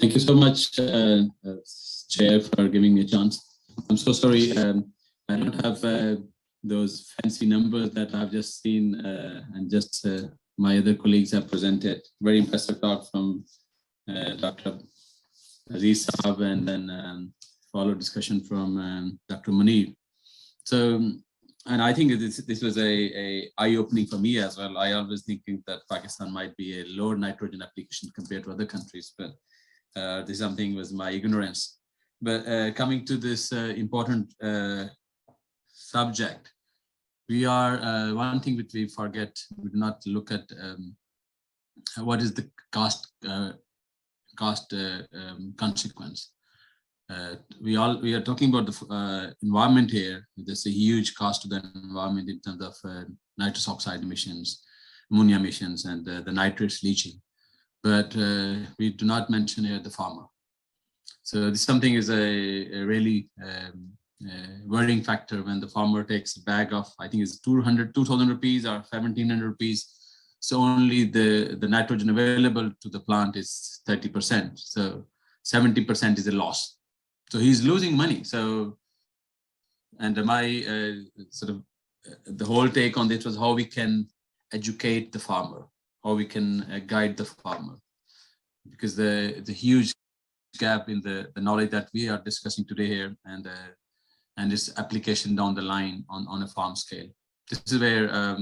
Thank you so much, Chair, for giving me a chance. I'm so sorry, I don't have those fancy numbers that I've just seen and just my other colleagues have presented. Very impressive talk from Dr. Aziz Saab, and then followed discussion from Dr. Munir. So, and I think this was a eye-opening for me as well. I always thinking that Pakistan might be a lower nitrogen application compared to other countries, but this something was my ignorance. But coming to this important subject, we are one thing which we forget. We do not look at what is the cost consequence. We are talking about the environment here. There's a huge cost to the environment in terms of nitrous oxide emissions, ammonia emissions, and the nitrates leaching. But we do not mention here the farmer. So this something is a really worrying factor when the farmer takes a bag of, I think it's 2,000 rupees or 1,700 rupees. So only the nitrogen available to the plant is 30%. So 70% is a loss. So he's losing money. So, and my sort of the whole take on this was how we can educate the farmer, how we can guide the farmer, because the huge gap in the knowledge that we are discussing today here and its application down the line on a farm scale. This is where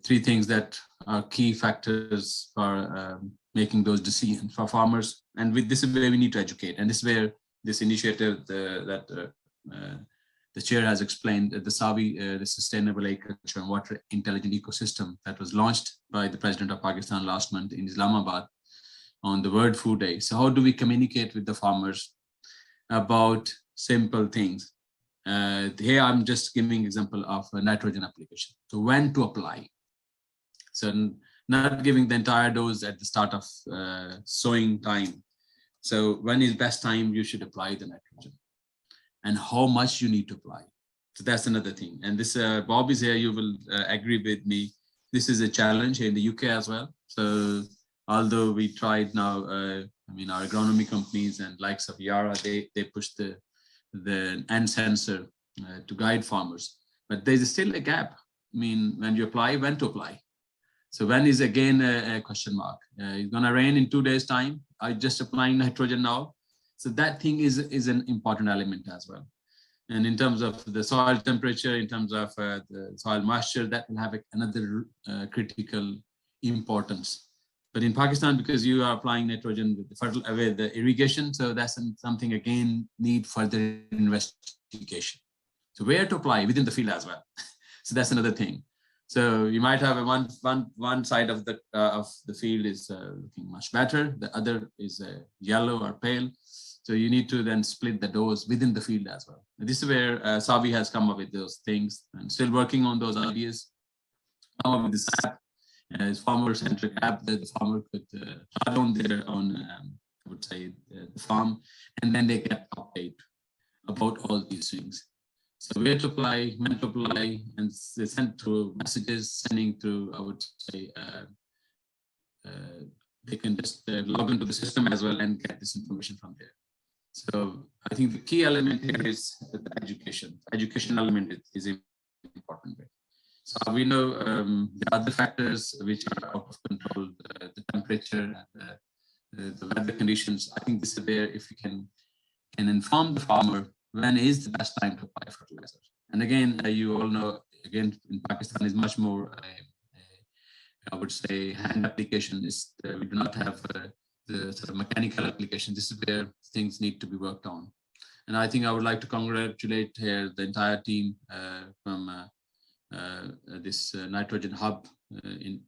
three things that are key factors for making those decisions for farmers. And with this is where we need to educate. And this is where this initiative that the chair has explained, the SAVI, the Sustainable Agriculture and Water Intelligent Ecosystem that was launched by the President of Pakistan last month in Islamabad on the World Food Day. So how do we communicate with the farmers about simple things? Here I'm just giving example of a nitrogen application. So when to apply. So not giving the entire dose at the start of sowing time. So when is best time you should apply the nitrogen and how much you need to apply. So that's another thing. And this, Bob is here, you will agree with me. This is a challenge here in the UK as well. So although we tried now, I mean, our agronomy companies and likes of Yara, they push the end sensor to guide farmers, but there's still a gap. I mean, when you apply, when to apply. So when is again a question mark. It's gonna rain in 2 days time. I just applying nitrogen now. So that thing is an important element as well. And in terms of the soil temperature, in terms of the soil moisture, that will have another critical importance. But in Pakistan, because you are applying nitrogen with the irrigation, so that's something again need further investigation. So where to apply within the field as well. So that's another thing. So you might have one side of the field is looking much better, the other is yellow or pale. So you need to then split the dose within the field as well. This is where SAVI has come up with those things and still working on those ideas. Come up with this app, as farmer-centric app that the farmer could start on their own, I would say, the farm, and then they get update about all these things. So where to apply, when to apply, and they send through messages, sending through, I would say, they can just log into the system as well and get this information from there. So I think the key element here is the education. Education element is important. So we know the other factors which are out of control, the temperature, the weather conditions. I think this is where if you can inform the farmer when is the best time to apply fertilizer. And again, you all know, again, in Pakistan is much more, I would say, hand application. We do not have the sort of mechanical application. This is where things need to be worked on. And I think I would like to congratulate here the entire team from this nitrogen hub in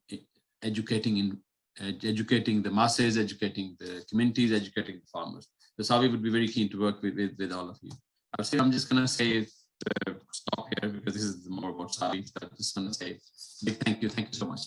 educating the masses, educating the communities, educating the farmers. So SAVI would be very keen to work with all of you. I'm just going to say stop here because this is more about SAVI. So I'm just going to say big thank you so much.